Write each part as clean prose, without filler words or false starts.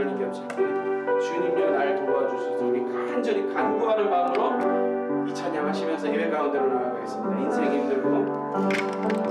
하나님 겹칠 때 주님여 날 도와주셔서 우리 간절히 간구하는 마음으로 이 찬양하시면서 예배 가운데로 나아가겠습니다. 인생 힘들고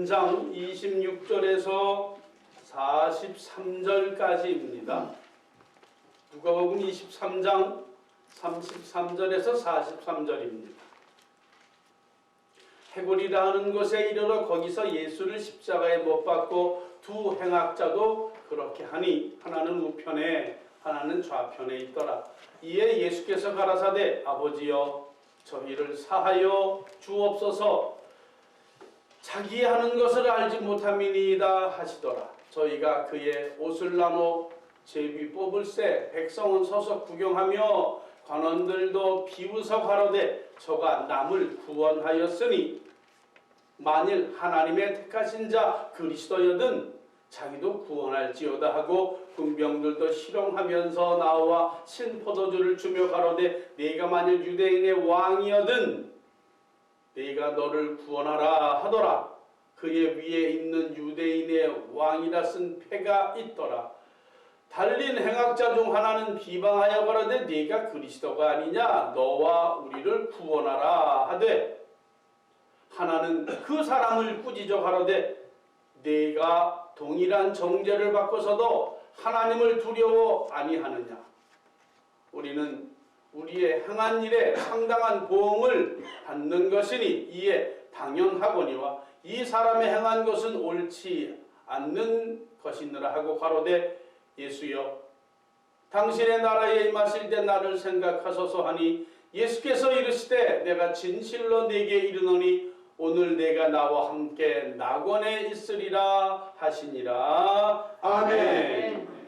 23장 26절에서 43절까지입니다. 누가복음 23장 33절에서 43절입니다. 해골이라는 곳에 이르러 거기서 예수를 십자가에 못 박고 두 행악자도 그렇게 하니 하나는 우편에 하나는 좌편에 있더라. 이에 예수께서 가라사대 아버지여 저희를 사하여 주옵소서 자기 하는 것을 알지 못함이니이다 하시더라. 저희가 그의 옷을 나눠 제비 뽑을새 백성은 서서 구경하며 관원들도 비웃어 가로되 저가 남을 구원하였으니 만일 하나님의 택하신 자 그리스도여든 자기도 구원할지어다 하고 군병들도 희롱하면서 나와 신포도주를 주며 가로되 네가 만일 유대인의 왕이여든 네가 너를 구원하라 하더라. 그의 위에 있는 유대인의 왕이라 쓴 패가 있더라. 달린 행악자 중 하나는 비방하여 가로되 네가 그리스도가 아니냐 너와 우리를 구원하라 하되 하나는 그 사람을 꾸짖어 가로되 네가 동일한 정죄를 받고서도 하나님을 두려워 아니하느냐. 우리는 우리의 행한 일에 상당한 보응을 받는 것이니 이에 당연하거니와 이 사람의 행한 것은 옳지 않는 것이니라 하고 가로되 예수여 당신의 나라에 임하실 때 나를 생각하소서 하니 예수께서 이르시되 내가 진실로 네게 이르노니 오늘 내가 나와 함께 낙원에 있으리라 하시니라. 아멘.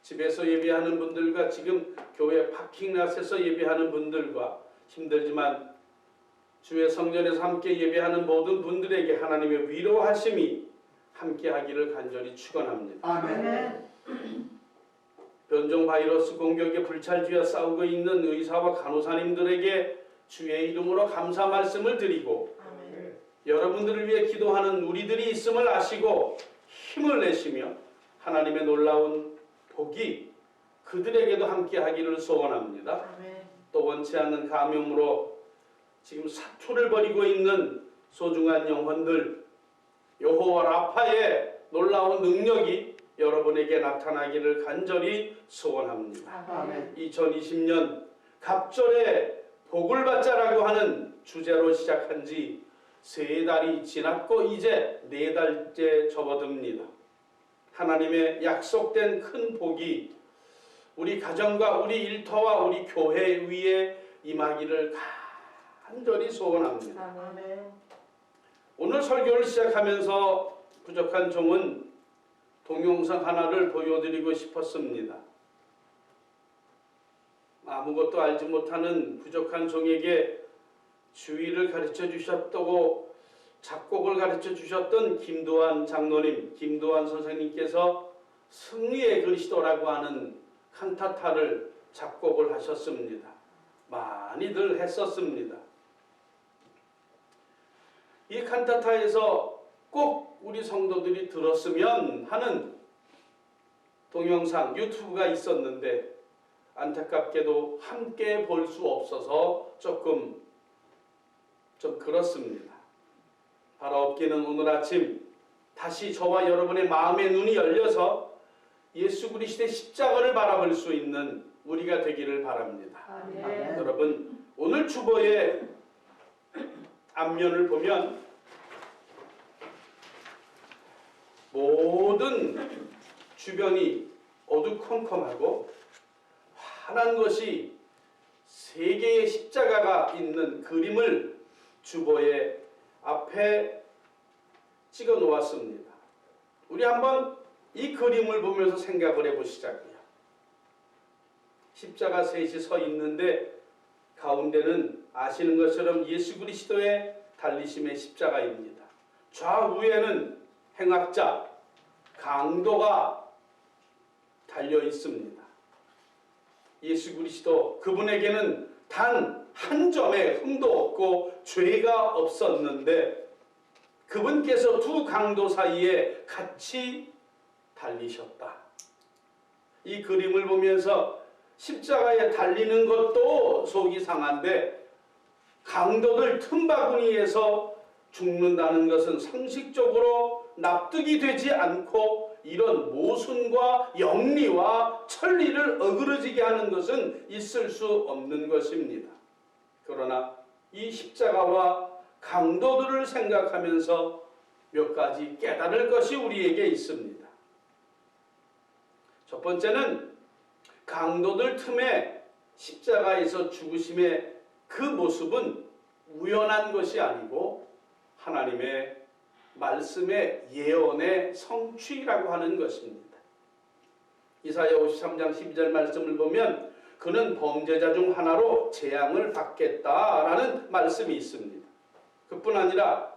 집에서 예배하는 분들과 지금 교회 파킹랏에서 예배하는 분들과 힘들지만 주의 성전에서 함께 예배하는 모든 분들에게 하나님의 위로하심이 함께하기를 간절히 축원합니다. 아멘. 변종 바이러스 공격에 불찰지어 싸우고 있는 의사와 간호사님들에게 주의 이름으로 감사 말씀을 드리고 아멘. 여러분들을 위해 기도하는 우리들이 있음을 아시고 힘을 내시며 하나님의 놀라운 복이 그들에게도 함께하기를 소원합니다. 아멘. 또 원치 않는 감염으로 지금 사투를 벌이고 있는 소중한 영혼들 여호와 라파의 놀라운 능력이 여러분에게 나타나기를 간절히 소원합니다. 아멘. 2020년 갑절에 복을 받자라고 하는 주제로 시작한 지 3달이 지났고 이제 4달째 접어듭니다. 하나님의 약속된 큰 복이 우리 가정과 우리 일터와 우리 교회 위에 임하기를 간절히 소원합니다. 아멘. 오늘 설교를 시작하면서 부족한 종은 동영상 하나를 보여드리고 싶었습니다. 아무것도 알지 못하는 부족한 종에게 주의를 가르쳐 주셨다고 작곡을 가르쳐 주셨던 김도환 장로님, 김도환 선생님께서 승리의 그리스도라고 하는 칸타타를 작곡을 하셨습니다. 많이들 했었습니다. 이 칸타타에서 꼭 우리 성도들이 들었으면 하는 동영상 유튜브가 있었는데 안타깝게도 함께 볼 수 없어서 조금 좀 그렇습니다. 바로 없기는 오늘 아침 다시 저와 여러분의 마음의 눈이 열려서 예수 그리스도의 십자가를 바라볼 수 있는 우리가 되기를 바랍니다. 아멘. 여러분 오늘 주보의 앞면을 보면 모든 주변이 어두컴컴하고 환한 것이 3개의 십자가가 있는 그림을 주보의 앞에 찍어 놓았습니다. 우리 한번 이 그림을 보면서 생각을 해보시자고요. 십자가 셋이 서 있는데 가운데는 아시는 것처럼 예수 그리스도의 달리심의 십자가입니다. 좌우에는 행악자, 강도가 달려 있습니다. 예수 그리스도 그분에게는 단 한 점의 흠도 없고 죄가 없었는데 그분께서 두 강도 사이에 같이 달리셨다. 이 그림을 보면서 십자가에 달리는 것도 속이 상한데 강도들 틈바구니에서 죽는다는 것은 상식적으로 납득이 되지 않고 이런 모순과 영리와 천리를 어그러지게 하는 것은 있을 수 없는 것입니다. 그러나 이 십자가와 강도들을 생각하면서 몇 가지 깨달을 것이 우리에게 있습니다. 첫 번째는 강도들 틈에 십자가에서 죽으심의 그 모습은 우연한 것이 아니고 하나님의 말씀의 예언의 성취라고 하는 것입니다. 이사야 53장 12절 말씀을 보면 그는 범죄자 중 하나로 재앙을 받겠다라는 말씀이 있습니다. 그뿐 아니라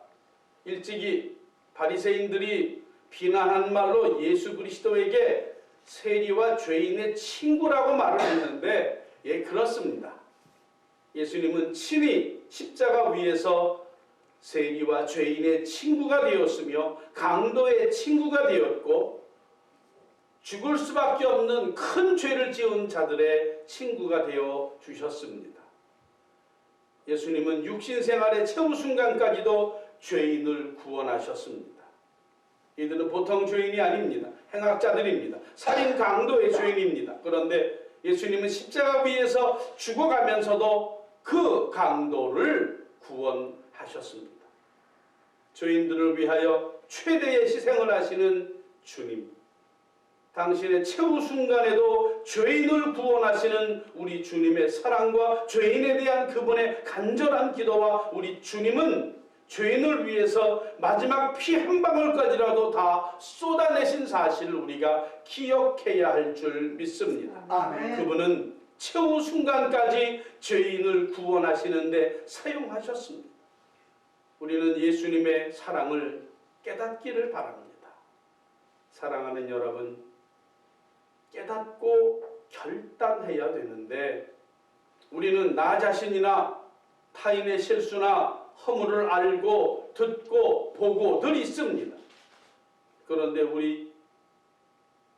일찍이 바리새인들이 비난한 말로 예수 그리스도에게 세리와 죄인의 친구라고 말을 했는데 예, 그렇습니다. 예수님은 친히 십자가 위에서 세리와 죄인의 친구가 되었으며 강도의 친구가 되었고 죽을 수밖에 없는 큰 죄를 지은 자들의 친구가 되어 주셨습니다. 예수님은 육신 생활의 최후 순간까지도 죄인을 구원하셨습니다. 이들은 보통 죄인이 아닙니다. 행악자들입니다. 살인 강도의 죄인입니다. 그런데 예수님은 십자가 위에서 죽어가면서도 그 강도를 구원하셨습니다. 죄인들을 위하여 최대의 희생을 하시는 주님, 당신의 최후 순간에도 죄인을 구원하시는 우리 주님의 사랑과 죄인에 대한 그분의 간절한 기도와 우리 주님은 죄인을 위해서 마지막 피 한 방울까지라도 다 쏟아내신 사실을 우리가 기억해야 할 줄 믿습니다. 아멘. 그분은 최후 순간까지 죄인을 구원하시는데 사용하셨습니다. 우리는 예수님의 사랑을 깨닫기를 바랍니다. 사랑하는 여러분, 깨닫고 결단해야 되는데 우리는 나 자신이나 타인의 실수나 허물을 알고 듣고 보고 늘 있습니다. 그런데 우리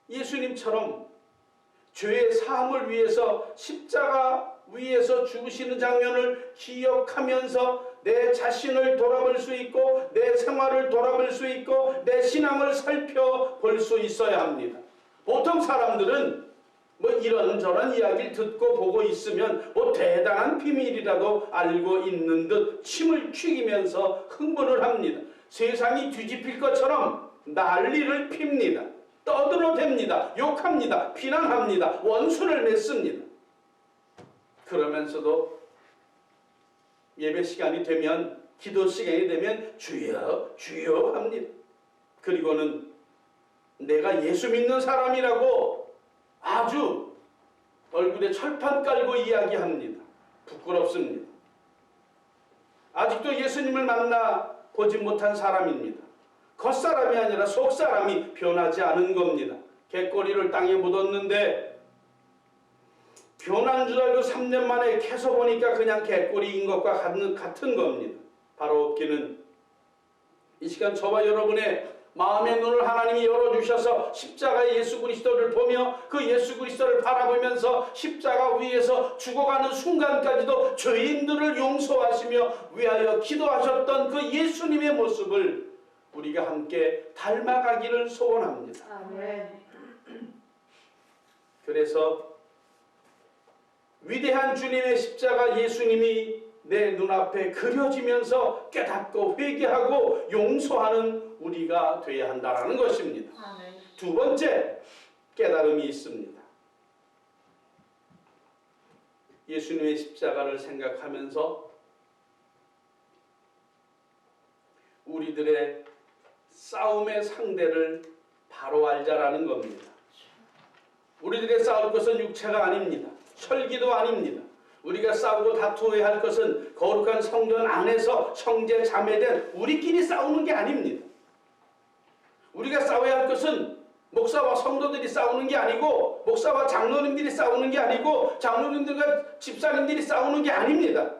예수님처럼 죄의 사함을 위해서 십자가 위에서 죽으시는 장면을 기억하면서 내 자신을 돌아볼 수 있고 내 생활을 돌아볼 수 있고 내 신앙을 살펴볼 수 있어야 합니다. 보통 사람들은 뭐 이런저런 이야기를 듣고 보고 있으면 뭐 대단한 비밀이라도 알고 있는 듯 침을 튀기면서 흥분을 합니다. 세상이 뒤집힐 것처럼 난리를 핍니다. 떠들어댑니다. 욕합니다. 비난합니다. 원수를 맺습니다. 그러면서도 예배 시간이 되면 기도 시간이 되면 주여 주여 합니다. 그리고는 내가 예수 믿는 사람이라고 아주 얼굴에 철판 깔고 이야기합니다. 부끄럽습니다. 아직도 예수님을 만나 보지 못한 사람입니다. 겉사람이 아니라 속사람이 변하지 않은 겁니다. 갯꼬리를 땅에 묻었는데 변한 줄 알고 3년 만에 캐서 보니까 그냥 갯꼬리인 것과 같은 겁니다. 바로 없기는 이 시간 저와 여러분의 마음의 눈을 하나님이 열어주셔서 십자가의 예수 그리스도를 보며 그 예수 그리스도를 바라보면서 십자가 위에서 죽어가는 순간까지도 죄인들을 용서하시며 위하여 기도하셨던 그 예수님의 모습을 우리가 함께 닮아가기를 소원합니다. 아멘. 그래서 위대한 주님의 십자가 예수님이 내 눈앞에 그려지면서 깨닫고 회개하고 용서하는 우리가 되어야 한다는 것입니다. 아멘. 두 번째 깨달음이 있습니다. 예수님의 십자가를 생각하면서 우리들의 싸움의 상대를 바로 알자라는 겁니다. 우리들의 싸울 것은 육체가 아닙니다. 혈기도 아닙니다. 우리가 싸우고 다투어야 할 것은 거룩한 성전 안에서 형제 자매된 우리끼리 싸우는 게 아닙니다. 우리가 싸워야 할 것은 목사와 성도들이 싸우는 게 아니고 목사와 장로님들이 싸우는 게 아니고 장로님들과 집사님들이 싸우는 게 아닙니다.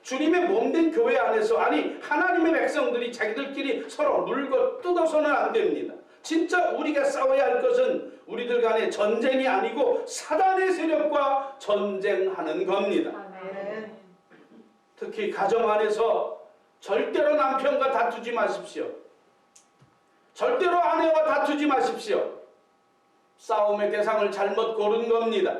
주님의 몸된 교회 안에서 아니 하나님의 백성들이 자기들끼리 서로 물고 뜯어서는 안 됩니다. 진짜 우리가 싸워야 할 것은 우리들 간의 전쟁이 아니고 사단의 세력과 전쟁하는 겁니다. 아멘. 특히 가정 안에서 절대로 남편과 다투지 마십시오. 절대로 아내와 다투지 마십시오. 싸움의 대상을 잘못 고른 겁니다.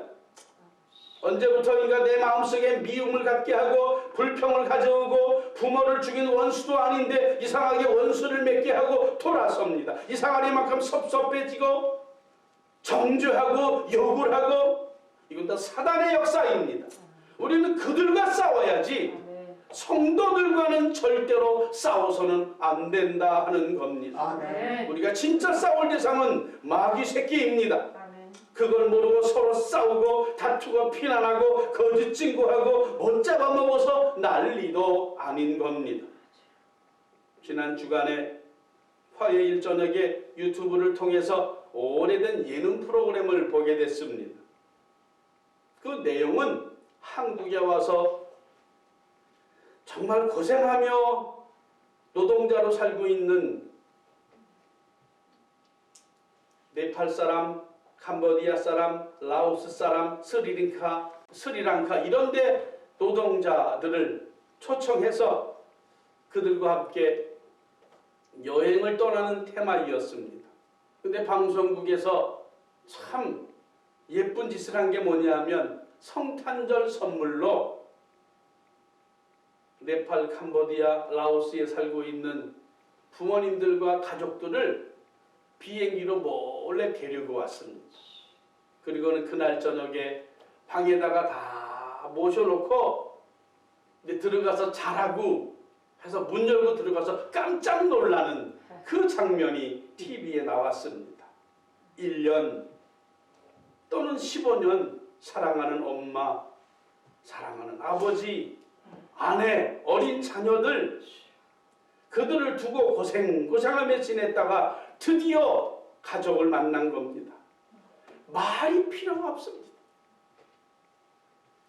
언제부터인가 내 마음속에 미움을 갖게 하고 불평을 가져오고 부모를 죽인 원수도 아닌데 이상하게 원수를 맺게 하고 돌아섭니다. 이상하리만큼 섭섭해지고 정죄하고 욕을 하고 이건 다 사단의 역사입니다. 우리는 그들과 싸워야지 성도들과는 절대로 싸워서는 안 된다 하는 겁니다. 아멘. 우리가 진짜 싸울 대상은 마귀 새끼입니다. 아멘. 그걸 모르고 서로 싸우고 다투고 피난하고 거짓 증거하고 못 잡아먹어서 난리도 아닌 겁니다. 지난 주간에 화요일 저녁에 유튜브를 통해서 오래된 예능 프로그램을 보게 됐습니다. 그 내용은 한국에 와서 정말 고생하며 노동자로 살고 있는 네팔 사람, 캄보디아 사람, 라오스 사람, 스리랑카 이런데 노동자들을 초청해서 그들과 함께 여행을 떠나는 테마이었습니다. 근데 방송국에서 참 예쁜 짓을 한 게 뭐냐면 성탄절 선물로 네팔, 캄보디아, 라오스에 살고 있는 부모님들과 가족들을 비행기로 몰래 데리고 왔습니다. 그리고는 그날 저녁에 방에다가 다 모셔놓고 이제 들어가서 자라고 해서 문 열고 들어가서 깜짝 놀라는 그 장면이 TV에 나왔습니다. 1년 또는 15년 사랑하는 엄마, 사랑하는 아버지, 아내, 어린 자녀들 그들을 두고 고생하며 지냈다가 드디어 가족을 만난 겁니다. 말이 필요가 없습니다.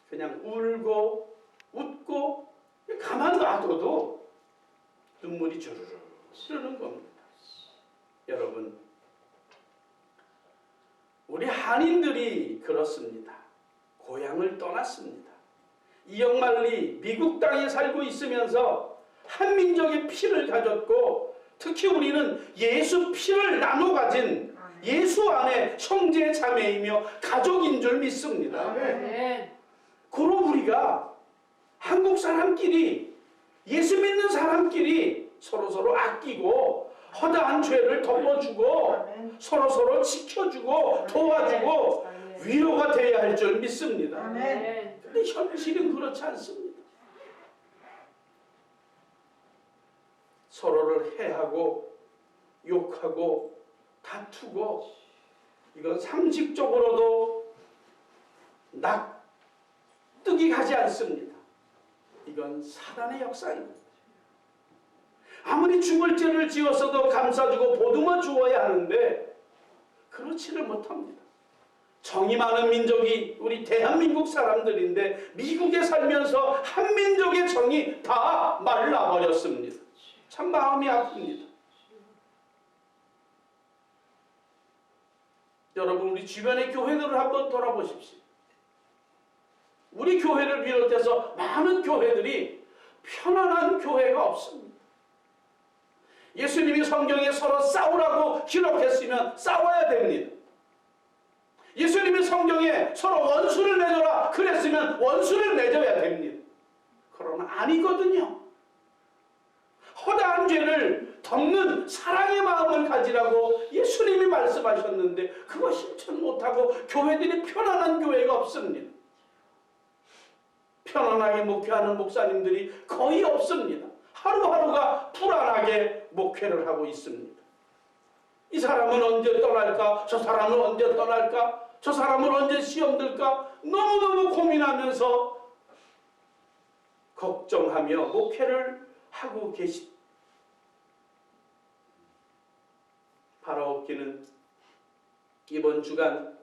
그냥 울고 웃고 가만 놔둬도 눈물이 주르르 흐르는 겁니다. 여러분, 우리 한인들이 그렇습니다. 고향을 떠났습니다. 이영만리 미국 땅에 살고 있으면서 한민족의 피를 가졌고 특히 우리는 예수 피를 나눠 가진 예수 안에 형제 자매이며 가족인 줄 믿습니다. 아멘. 그럼 우리가 한국 사람끼리 예수 믿는 사람끼리 서로서로 아끼고 허다한 죄를 덮어주고 아멘. 서로서로 지켜주고 도와주고 위로가 되어야 할 줄 믿습니다. 아멘. 근데 현실은 그렇지 않습니다. 서로를 해하고 욕하고 다투고 이건 상식적으로도 납득이 가지 않습니다. 이건 사단의 역사입니다. 아무리 죽을 죄를 지었어도 감싸주고 보듬어 주어야 하는데 그렇지를 못합니다. 정이 많은 민족이 우리 대한민국 사람들인데 미국에 살면서 한민족의 정이 다 말라버렸습니다. 참 마음이 아픕니다. 여러분, 우리 주변의 교회들을 한번 돌아보십시오. 우리 교회를 비롯해서 많은 교회들이 편안한 교회가 없습니다. 예수님이 성경에 서로 싸우라고 기록했으면 싸워야 됩니다. 예수님이 성경에 서로 원수를 맺어라 그랬으면 원수를 맺어야 됩니다. 그러나 아니거든요. 허다한 죄를 덮는 사랑의 마음을 가지라고 예수님이 말씀하셨는데 그거 실천 못하고 교회들이 편안한 교회가 없습니다. 편안하게 목회하는 목사님들이 거의 없습니다. 하루하루가 불안하게 목회를 하고 있습니다. 이 사람은 언제 떠날까? 저 사람은 언제 떠날까? 저 사람은 언제 시험 들까? 너무너무 고민하면서 걱정하며 목회를 하고 계십니다. 바라옵기는 이번 주간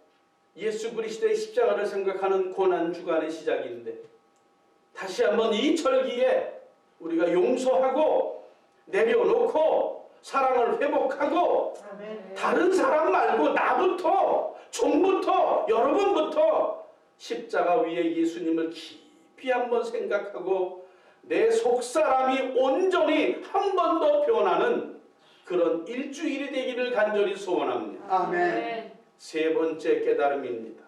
예수 그리스도의 십자가를 생각하는 고난 주간의 시작인데 다시 한번 이 절기에 우리가 용서하고 내려놓고 사랑을 회복하고 아멘. 다른 사람 말고 나부터 종부터 여러분부터 십자가 위에 예수님을 깊이 한번 생각하고 내 속사람이 온전히 한 번 더 변하는 그런 일주일이 되기를 간절히 소원합니다. 아멘. 세 번째 깨달음입니다.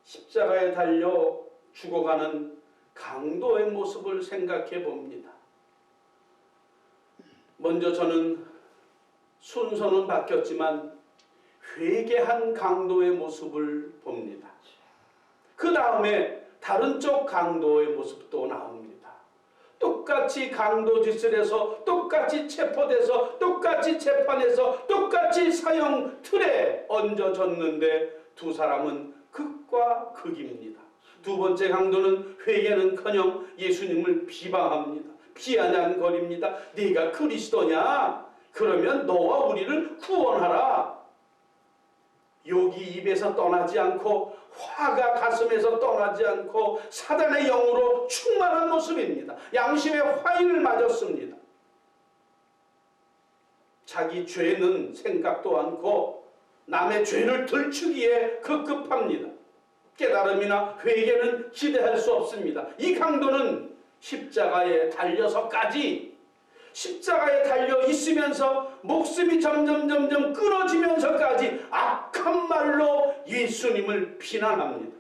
십자가에 달려 죽어가는 강도의 모습을 생각해 봅니다. 먼저 저는 순서는 바뀌었지만 회개한 강도의 모습을 봅니다. 그 다음에 다른 쪽 강도의 모습도 나옵니다. 똑같이 강도 짓을 해서 똑같이 체포돼서 똑같이 재판해서 똑같이 사형 틀에 얹어졌는데 두 사람은 극과 극입니다. 두 번째 강도는 회개는커녕 예수님을 비방합니다. 비아냥거립니다. 네가 그리스도냐? 그러면 너와 우리를 구원하라. 욕이 입에서 떠나지 않고 화가 가슴에서 떠나지 않고 사단의 영으로 충만한 모습입니다. 양심의 화인을 맞았습니다. 자기 죄는 생각도 않고 남의 죄를 들추기에 급급합니다. 깨달음이나 회개는 기대할 수 없습니다. 이 강도는 십자가에 달려서까지 십자가에 달려 있으면서 목숨이 점점 끊어지면서까지 악한 말로 예수님을 비난합니다.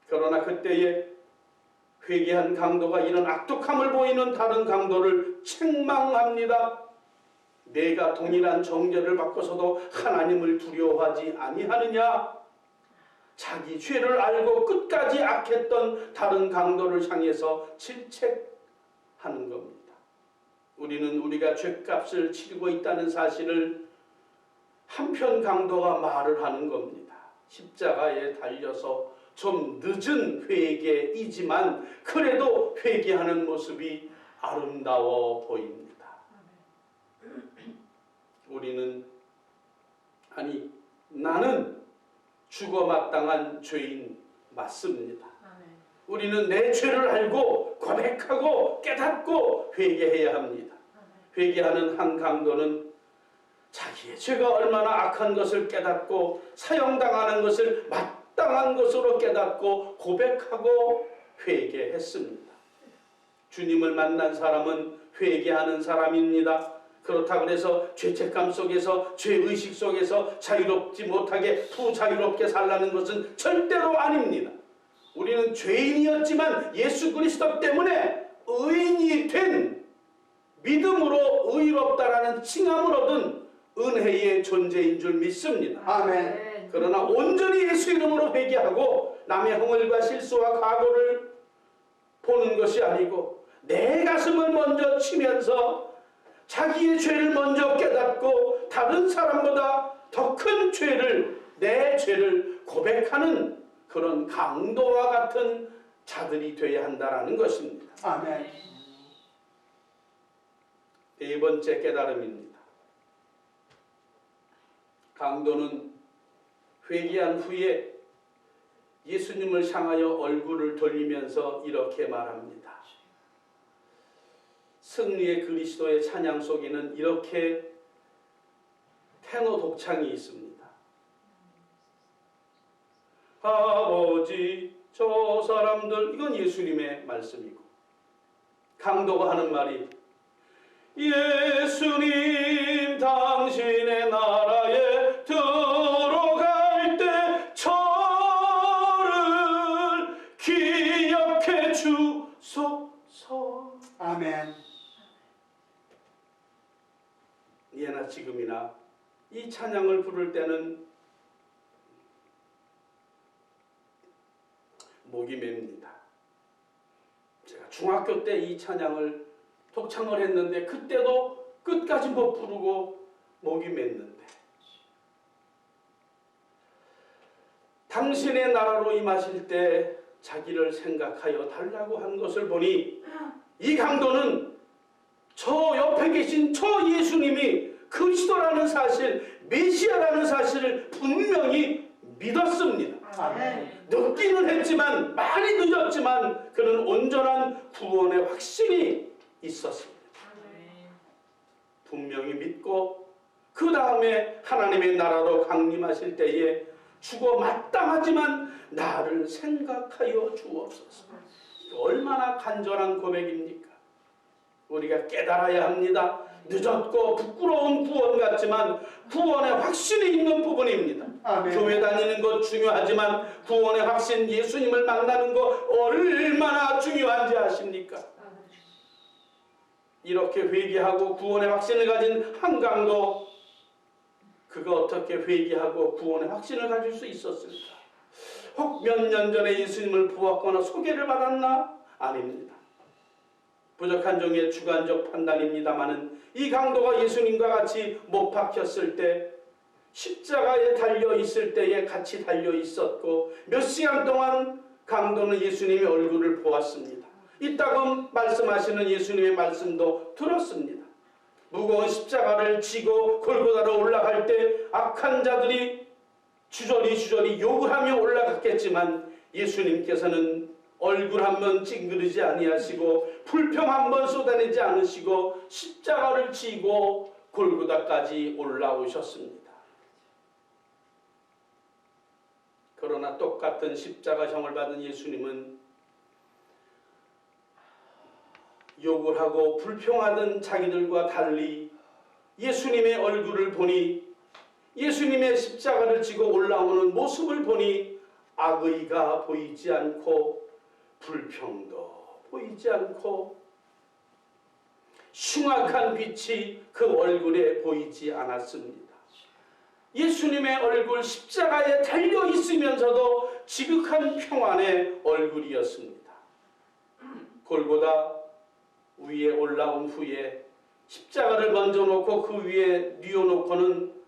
그러나 그때에 회개한 강도가 이런 악독함을 보이는 다른 강도를 책망합니다. 내가 동일한 정죄를 받고서도 하나님을 두려워하지 아니하느냐? 자기 죄를 알고 끝까지 악했던 다른 강도를 향해서 질책하는 겁니다. 우리는 우리가 죄값을 치르고 있다는 사실을 한편 강도가 말을 하는 겁니다. 십자가에 달려서 좀 늦은 회개이지만 그래도 회개하는 모습이 아름다워 보입니다. 우리는 나는 죽어 마땅한 죄인 맞습니다. 우리는 내 죄를 알고 고백하고 깨닫고 회개해야 합니다. 회개하는 한 강도는 자기의 죄가 얼마나 악한 것을 깨닫고 사형당하는 것을 마땅한 것으로 깨닫고 고백하고 회개했습니다. 주님을 만난 사람은 회개하는 사람입니다. 그렇다고 해서 죄책감 속에서 죄의식 속에서 자유롭지 못하게 부자유롭게 살라는 것은 절대로 아닙니다. 우리는 죄인이었지만 예수 그리스도 때문에 의인이 된 믿음으로 의롭다라는 칭함을 얻은 은혜의 존재인 줄 믿습니다. 아멘. 그러나 온전히 예수 이름으로 회개하고 남의 허물과 실수와 과거를 보는 것이 아니고 내 가슴을 먼저 치면서 자기의 죄를 먼저 깨닫고 다른 사람보다 더 큰 죄를, 내 죄를 고백하는 그런 강도와 같은 자들이 되어야 한다는 것입니다. 아멘. 네 번째 깨달음입니다. 강도는 회개한 후에 예수님을 향하여 얼굴을 돌리면서 이렇게 말합니다. 승리의 그리스도의 찬양 속에는 이렇게 테너 독창이 있습니다. 아버지, 저 사람들, 이건 예수님의 말씀이고, 강도가 하는 말이 예수님 당신의 나라에 들어갈 때 저를 기억해 주소서. 아멘. 예나 지금이나 이 찬양을 부를 때는 목이 맵니다. 제가 중학교 때 이 찬양을 독창을 했는데 그때도 끝까지 못 부르고 목이 맸는데 당신의 나라로 임하실 때 자기를 생각하여 달라고 한 것을 보니 이 강도는 저 옆에 계신 저 예수님이 그리스도라는 사실, 메시아라는 사실을 분명히 믿었습니다. 아멘. 늦기는 했지만, 많이 늦었지만 그는 온전한 구원의 확신이 있었습니다. 분명히 믿고 그 다음에 하나님의 나라로 강림하실 때에 죽어 마땅하지만 나를 생각하여 주옵소서. 얼마나 간절한 고백입니까? 우리가 깨달아야 합니다. 늦었고 부끄러운 구원 같지만 구원의 확신이 있는 부분입니다. 아멘. 교회 다니는 것 중요하지만 구원의 확신, 예수님을 만나는 것 얼마나 중요한지 아십니까? 이렇게 회개하고 구원의 확신을 가진 한강도 그가 어떻게 회개하고 구원의 확신을 가질 수 있었을까? 혹 몇 년 전에 예수님을 보았거나 소개를 받았나? 아닙니다. 부족한 종의 주관적 판단입니다마는 이 강도가 예수님과 같이 못 박혔을 때 십자가에 달려 있을 때에 같이 달려 있었고 몇 시간 동안 강도는 예수님의 얼굴을 보았습니다. 이따금 말씀하시는 예수님의 말씀도 들었습니다. 무거운 십자가를 지고 골고다로 올라갈 때 악한 자들이 주저리 욕을 하며 올라갔겠지만 예수님께서는 얼굴 한번 찡그리지 아니하시고 불평 한번 쏟아내지 않으시고 십자가를 지고 골고다까지 올라오셨습니다. 그러나 똑같은 십자가형을 받은 예수님은 욕을 하고 불평하던 자기들과 달리 예수님의 얼굴을 보니 예수님의 십자가를 지고 올라오는 모습을 보니 악의가 보이지 않고 불평도 보이지 않고 흉악한 빛이 그 얼굴에 보이지 않았습니다. 예수님의 얼굴 십자가에 달려 있으면서도 지극한 평안의 얼굴이었습니다. 골고다 위에 올라온 후에 십자가를 먼저 놓고 그 위에 뉘어놓고는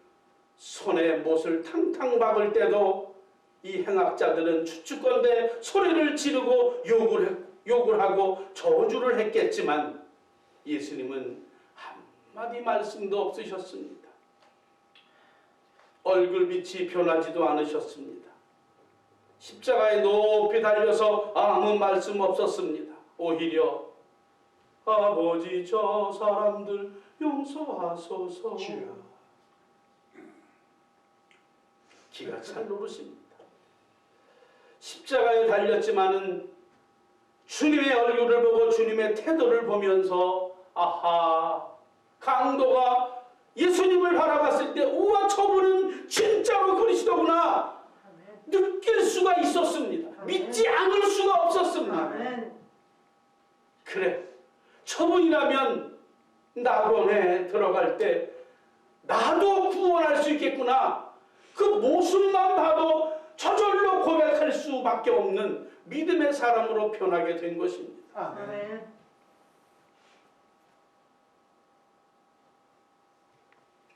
손에 못을 탕탕 박을 때도 이 행악자들은 추측건대 소리를 지르고 욕을 하고 저주를 했겠지만 예수님은 한마디 말씀도 없으셨습니다. 얼굴빛이 변하지도 않으셨습니다. 십자가에 높이 달려서 아무 말씀 없었습니다. 오히려 아버지 저 사람들 용서하소서. 기가 찰 노릇입니다. 십자가에 달렸지만은 주님의 얼굴을 보고 주님의 태도를 보면서 아하, 강도가 예수님을 바라봤을 때 우와 저분은 진짜로 그리스도구나 느낄 수가 있었습니다. 믿지 않을 수가 없었습니다. 그래, 저분이라면 낙원에 들어갈 때 나도 구원할 수 있겠구나. 그 모습만 봐도 저절로 고백할 수밖에 없는 믿음의 사람으로 변하게 된 것입니다. 아멘.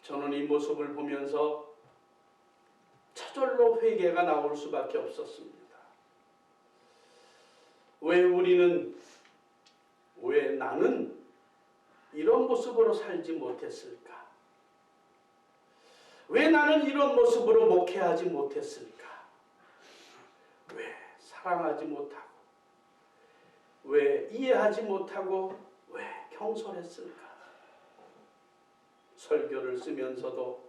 저는 이 모습을 보면서 저절로 회개가 나올 수밖에 없었습니다. 왜 나는 이런 모습으로 살지 못했을까? 왜 나는 이런 모습으로 목회하지 못했을까? 왜 사랑하지 못하고, 왜 이해하지 못하고, 왜 경솔했을까? 설교를 쓰면서도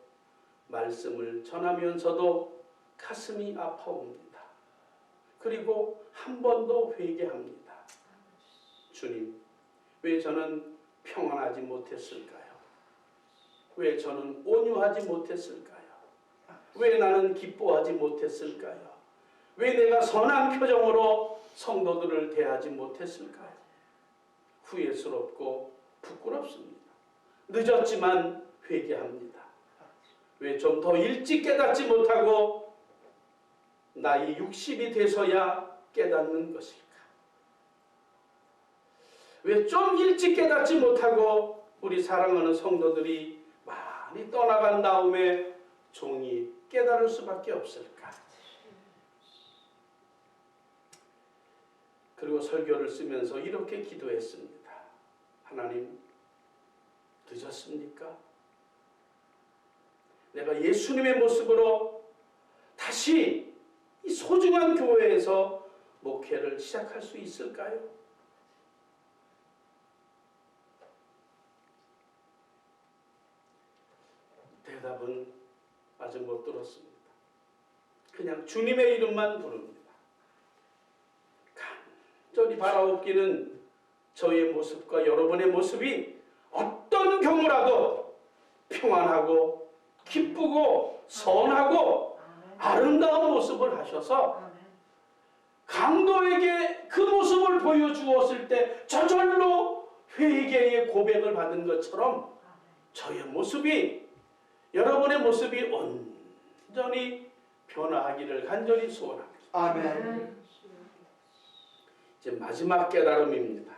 말씀을 전하면서도 가슴이 아파옵니다. 그리고 한 번 더 회개합니다. 주님, 왜 저는 평안하지 못했을까요? 왜 저는 온유하지 못했을까요? 왜 나는 기뻐하지 못했을까요? 왜 내가 선한 표정으로 성도들을 대하지 못했을까요? 후회스럽고 부끄럽습니다. 늦었지만 회개합니다. 왜 좀 더 일찍 깨닫지 못하고 나이 60이 돼서야 깨닫는 것일까? 왜 좀 일찍 깨닫지 못하고 우리 사랑하는 성도들이 많이 떠나간 다음에 종이 깨달을 수밖에 없을까? 그리고 설교를 쓰면서 이렇게 기도했습니다. 하나님, 늦었습니까? 내가 예수님의 모습으로 다시 이 소중한 교회에서 목회를 시작할 수 있을까요? 대답은 아직 못 들었습니다. 그냥 주님의 이름만 부릅니다. 간절히 간절히 바라옵기는 저의 모습과 여러분의 모습이 어떤 경우라도 평안하고 기쁘고 선하고 아름다운 모습을 하셔서 강도에게 그 모습을 보여주었을 때 저절로 회개의 고백을 받은 것처럼 저의 모습이, 여러분의 모습이 온전히 변화하기를 간절히 소원합니다. 아멘. 이제 마지막 깨달음입니다.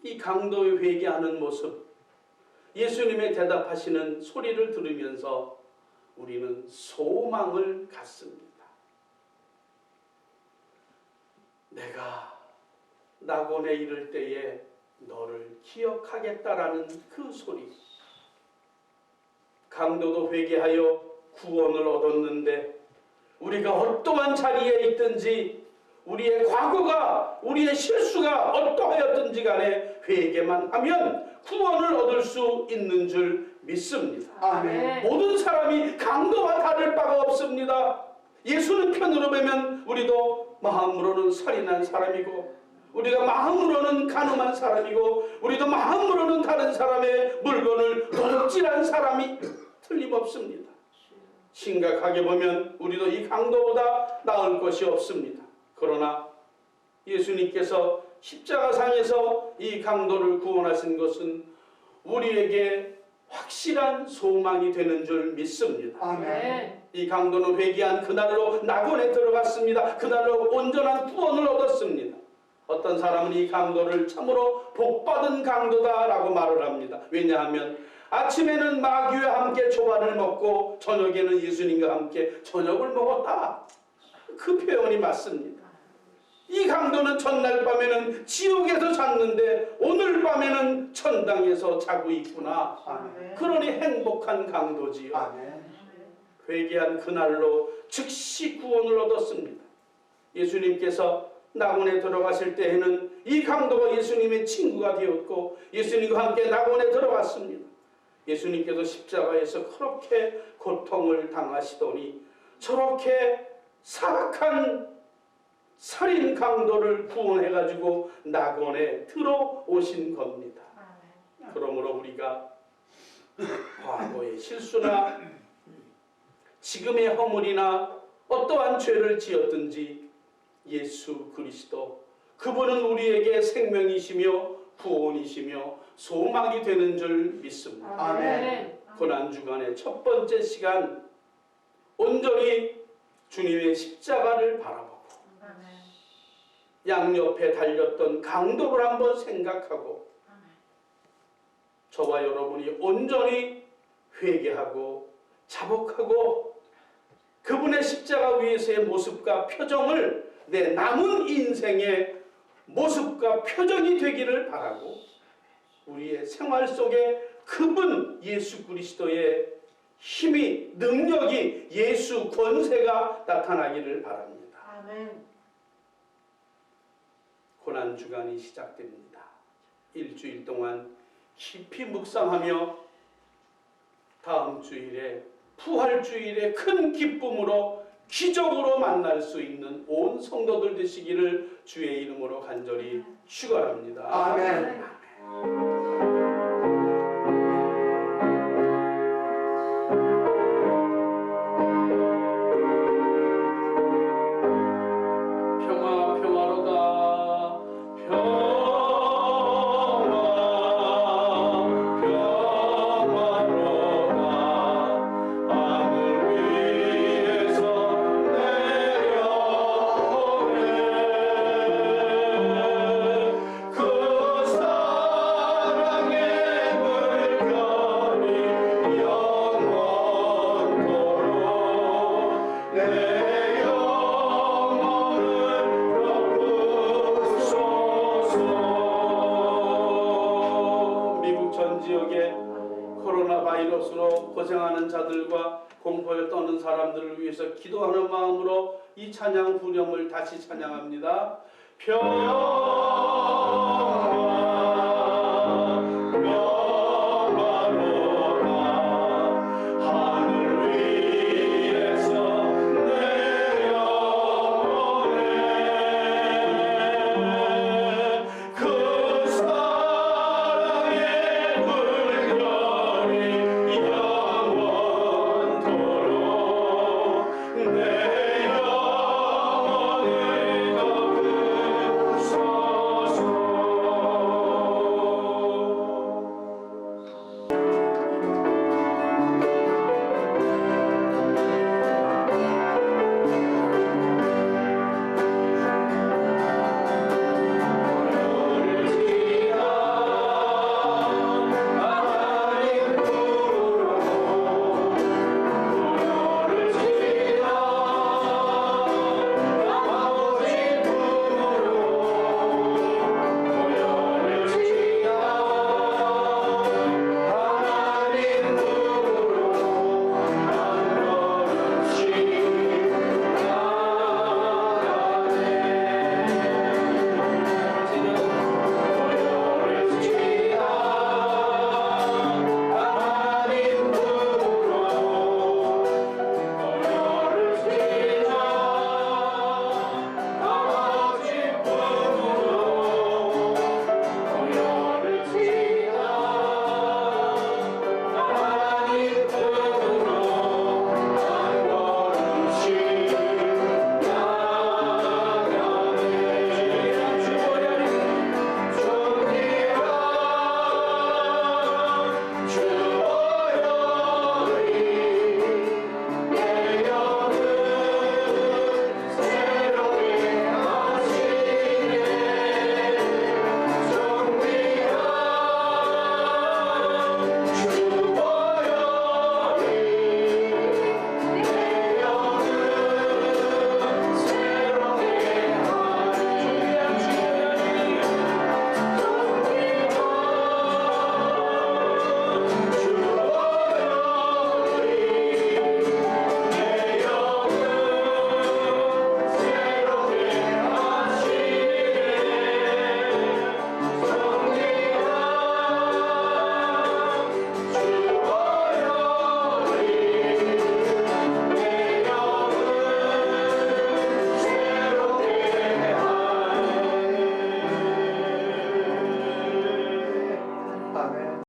이 강도의 회개하는 모습, 예수님의 대답하시는 소리를 들으면서 우리는 소망을 갖습니다. 내가 낙원에 이를 때에 너를 기억하겠다라는 그 소리. 강도도 회개하여 구원을 얻었는데 우리가 어떠한 자리에 있든지 우리의 과거가, 우리의 실수가 어떠하였든지 간에 회개만 하면 구원을 얻을 수 있는 줄 믿습니다. 아멘. 모든 사람이 강도와 다를 바가 없습니다. 예수는 편으로 보면 우리도 마음으로는 살인한 사람이고, 우리가 마음으로는 간음한 사람이고, 우리도 마음으로는 다른 사람의 물건을 도둑질한 사람이 틀림없습니다. 심각하게 보면 우리도 이 강도보다 나을 것이 없습니다. 그러나 예수님께서 십자가상에서 이 강도를 구원하신 것은 우리에게 확실한 소망이 되는 줄 믿습니다. 아멘. 이 강도는 회개한 그날로 낙원에 들어갔습니다. 그날로 온전한 구원을 얻었습니다. 어떤 사람은 이 강도를 참으로 복받은 강도다라고 말을 합니다. 왜냐하면 아침에는 마귀와 함께 초반을 먹고 저녁에는 예수님과 함께 저녁을 먹었다. 그 표현이 맞습니다. 이 강도는 전날 밤에는 지옥에서 잤는데 오늘 밤에는 천당에서 자고 있구나. 아멘. 그러니 행복한 강도지요. 아멘. 회개한 그날로 즉시 구원을 얻었습니다. 예수님께서 낙원에 들어가실 때에는 이 강도가 예수님의 친구가 되었고 예수님과 함께 낙원에 들어갔습니다. 예수님께서 십자가에서 그렇게 고통을 당하시더니 저렇게 사악한 살인 강도를 구원해가지고 낙원에 들어오신 겁니다. 그러므로 우리가 과거의 실수나 지금의 허물이나 어떠한 죄를 지었든지 예수 그리스도, 그분은 우리에게 생명이시며 구원이시며 소망이 되는 줄 믿습니다. 아멘. 고난주간의 첫 번째 시간 온전히 주님의 십자가를 바라보고 양옆에 달렸던 강도를 한번 생각하고 저와 여러분이 온전히 회개하고 자복하고 그분의 십자가 위에서의 모습과 표정을 내 남은 인생의 모습과 표정이 되기를 바라고 우리의 생활 속에 그분 예수 그리스도의 힘이, 능력이, 예수 권세가 나타나기를 바랍니다. 아멘. 고난주간이 시작됩니다. 일주일 동안 깊이 묵상하며 다음 주일에 부활주일에 큰 기쁨으로 기적으로 만날 수 있는 온 성도들 되시기를 주의 이름으로 간절히 축원합니다. 아멘. 평화 평화로다 평화로다 하늘 위에서 내려오네 그 사랑의 물결이 영원토록 내 미국 전 지역에 코로나 바이러스로 고생하는 자들과 공포에 떠는 사람들을 위해서 기도하는 마음으로 이 찬양 후렴을 다시 찬양합니다. 평화